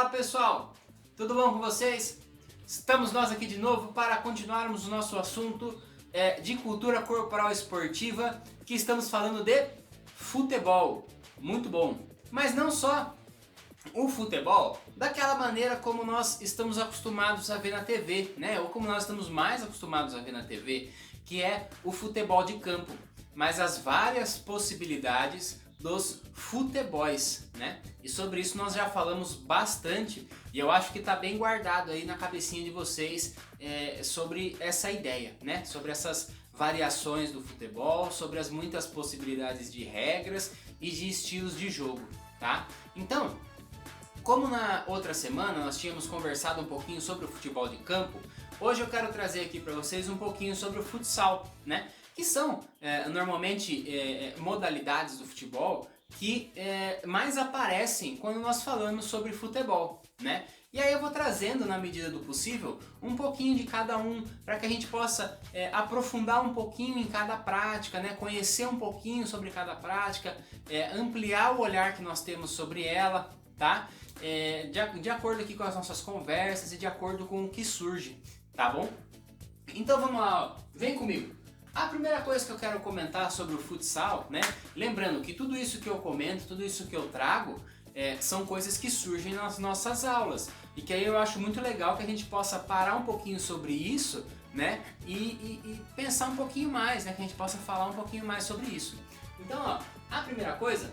pessoal, tudo bom com vocês? Estamos nós aqui de novo para continuarmos o nosso assunto de cultura corporal esportiva, que estamos falando de futebol. Muito bom! Mas não só o futebol daquela maneira como nós estamos acostumados a ver na TV, né? Ou como nós estamos mais acostumados a ver na TV, que é o futebol de campo, mas as várias possibilidades dos futebols, né? E sobre isso nós já falamos bastante e eu acho que está bem guardado aí na cabecinha de vocês sobre essa ideia, né? Sobre essas variações do futebol, sobre as muitas possibilidades de regras e de estilos de jogo, tá? Então, como na outra semana nós tínhamos conversado um pouquinho sobre o futebol de campo, hoje eu quero trazer aqui para vocês um pouquinho sobre o futsal, né? Que são normalmente modalidades do futebol que mais aparecem quando nós falamos sobre futebol, né? E aí eu vou trazendo, na medida do possível, um pouquinho de cada um, para que a gente possa aprofundar um pouquinho em cada prática, né? Conhecer um pouquinho sobre cada prática, ampliar o olhar que nós temos sobre ela, tá? De acordo aqui com as nossas conversas e de acordo com o que surge, tá bom? Então vamos lá, ó. Vem comigo! A primeira coisa que eu quero comentar sobre o futsal, né? Lembrando que tudo isso que eu comento, tudo isso que eu trago, são coisas que surgem nas nossas aulas. E que aí eu acho muito legal que a gente possa parar um pouquinho sobre isso, né? E pensar um pouquinho mais, né? Que a gente possa falar um pouquinho mais sobre isso. Então, ó, a primeira coisa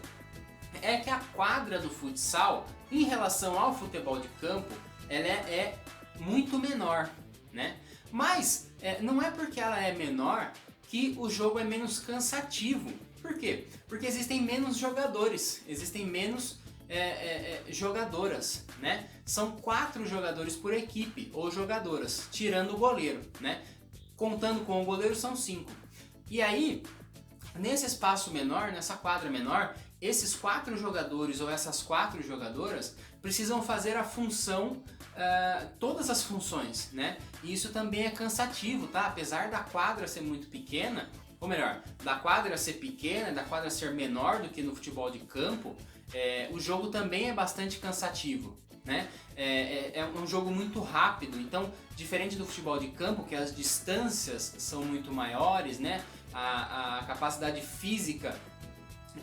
é que a quadra do futsal, em relação ao futebol de campo, ela é muito menor, né? Mas não é porque ela é menor que o jogo é menos cansativo. Por quê? Porque existem menos jogadores, existem menos jogadoras, né? São 4 jogadores por equipe, ou jogadoras, tirando o goleiro, né? Contando com o goleiro são 5. E aí, nesse espaço menor, nessa quadra menor, esses 4 jogadores ou essas 4 jogadoras precisam fazer a função, todas as funções, né? E isso também é cansativo, tá? Apesar da quadra ser muito pequena, ou melhor, da quadra ser pequena, da quadra ser menor do que no futebol de campo, o jogo também é bastante cansativo, né? É um jogo muito rápido, então, diferente do futebol de campo, que as distâncias são muito maiores, né? A capacidade física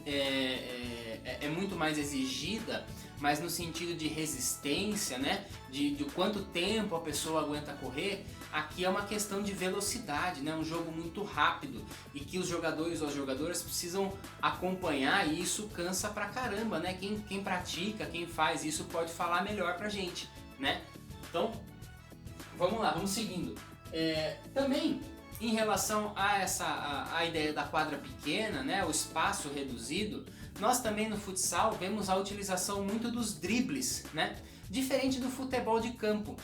é muito mais exigida, mas no sentido de resistência, né? De quanto tempo a pessoa aguenta correr. Aqui é uma questão de velocidade, né? Um jogo muito rápido e que os jogadores ou as jogadoras precisam acompanhar, e isso cansa pra caramba, né? Quem pratica, quem faz isso pode falar melhor pra gente, né? Então, vamos lá, vamos seguindo. Também em relação a ideia da quadra pequena, né, o espaço reduzido, nós também no futsal vemos a utilização muito dos dribles, né, diferente do futebol de campo.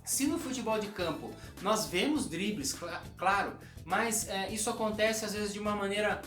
Se no futebol de campo nós vemos dribles, claro, mas isso acontece às vezes de uma maneira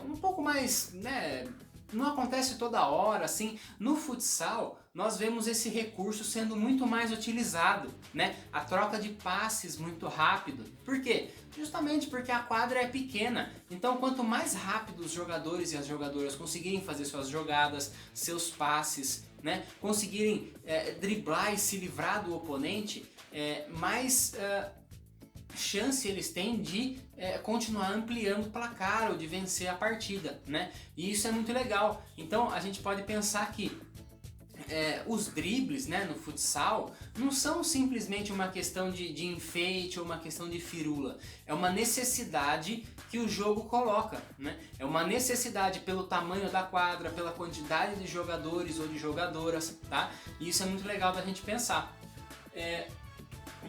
um pouco mais, né, não acontece toda hora, assim. No futsal nós vemos esse recurso sendo muito mais utilizado, né? A troca de passes muito rápido. Por quê? Justamente porque a quadra é pequena. Então quanto mais rápido os jogadores e as jogadoras conseguirem fazer suas jogadas, seus passes, né? Conseguirem driblar e se livrar do oponente, mais chance eles têm de continuar ampliando o placar ou de vencer a partida, né? E isso é muito legal. Então a gente pode pensar que os dribles, né, no futsal não são simplesmente uma questão de enfeite ou uma questão de firula. É uma necessidade que o jogo coloca, né? É uma necessidade pelo tamanho da quadra, pela quantidade de jogadores ou de jogadoras, tá? E isso é muito legal da gente pensar.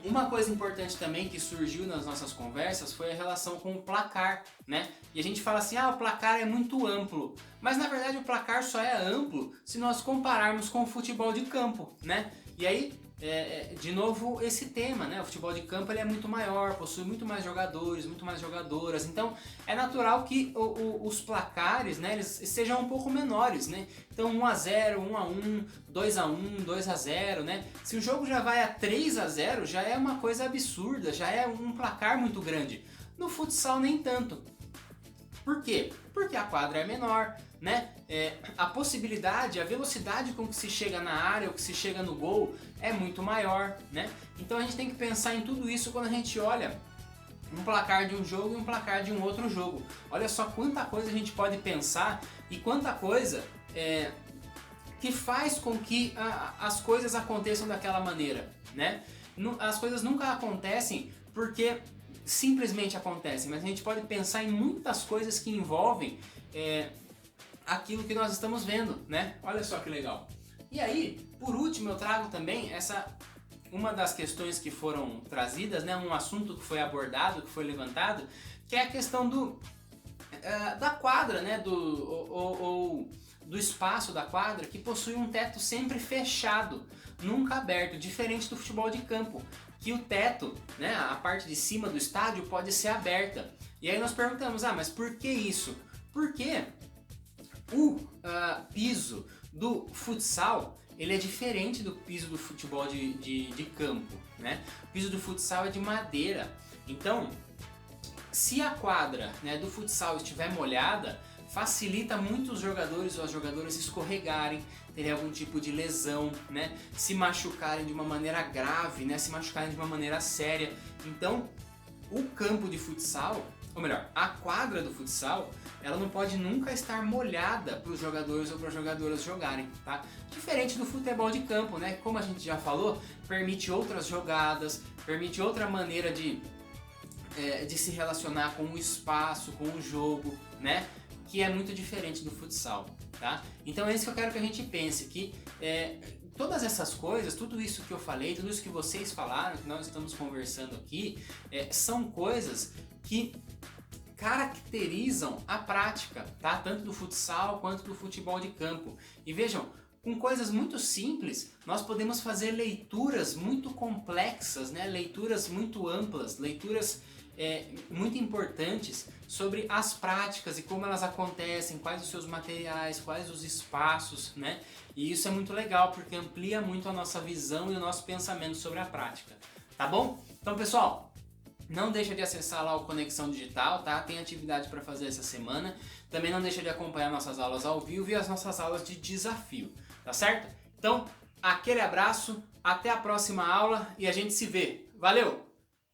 Uma coisa importante também que surgiu nas nossas conversas foi a relação com o placar, né? E a gente fala assim, o placar é muito amplo. Mas na verdade o placar só é amplo se nós compararmos com o futebol de campo, né? E aí, de novo, esse tema, né? O futebol de campo ele é muito maior, possui muito mais jogadores, muito mais jogadoras. Então é natural que os placares, né, eles sejam um pouco menores, né? Então 1-0, 1-1, 2-1, 2-0, né? Se o jogo já vai a 3-0, já é uma coisa absurda, já é um placar muito grande. No futsal nem tanto. Por quê? Porque a quadra é menor, né? a possibilidade, a velocidade com que se chega na área ou que se chega no gol é muito maior, né? Então a gente tem que pensar em tudo isso quando a gente olha um placar de um jogo e um placar de um outro jogo. Olha só quanta coisa a gente pode pensar e quanta coisa que faz com que as coisas aconteçam daquela maneira, né? As coisas nunca acontecem porque simplesmente acontecem, mas a gente pode pensar em muitas coisas que envolvem aquilo que nós estamos vendo, né? Olha só que legal. E aí, por último, eu trago também uma das questões que foram trazidas, né? Um assunto que foi abordado, que foi levantado, que é a questão da quadra, né? Do espaço da quadra, que possui um teto sempre fechado, nunca aberto, diferente do futebol de campo, que o teto, né, a parte de cima do estádio pode ser aberta. E aí nós perguntamos, mas por que isso? Porque o piso do futsal, ele é diferente do piso do futebol de campo, né? O piso do futsal é de madeira, então se a quadra, né, do futsal estiver molhada, facilita muito os jogadores ou as jogadoras escorregarem, terem algum tipo de lesão, né? Se machucarem de uma maneira grave, né? Se machucarem de uma maneira séria. Então, o campo de futsal, ou melhor, a quadra do futsal, ela não pode nunca estar molhada para os jogadores ou para as jogadoras jogarem, tá? Diferente do futebol de campo, né? Como a gente já falou, permite outras jogadas, permite outra maneira de se relacionar com o espaço, com o jogo, né? Que é muito diferente do futsal, tá? Então é isso que eu quero que a gente pense, que todas essas coisas, tudo isso que eu falei, tudo isso que vocês falaram, que nós estamos conversando aqui, são coisas que caracterizam a prática, tá? Tanto do futsal quanto do futebol de campo. E vejam, com coisas muito simples, nós podemos fazer leituras muito complexas, né? Leituras muito amplas, leituras muito importantes sobre as práticas e como elas acontecem, quais os seus materiais, quais os espaços, né? E isso é muito legal porque amplia muito a nossa visão e o nosso pensamento sobre a prática, tá bom? Então, pessoal, não deixa de acessar lá o Conexão Digital, tá? Tem atividade para fazer essa semana. Também não deixa de acompanhar nossas aulas ao vivo e as nossas aulas de desafio, tá certo? Então, aquele abraço, até a próxima aula e a gente se vê. Valeu!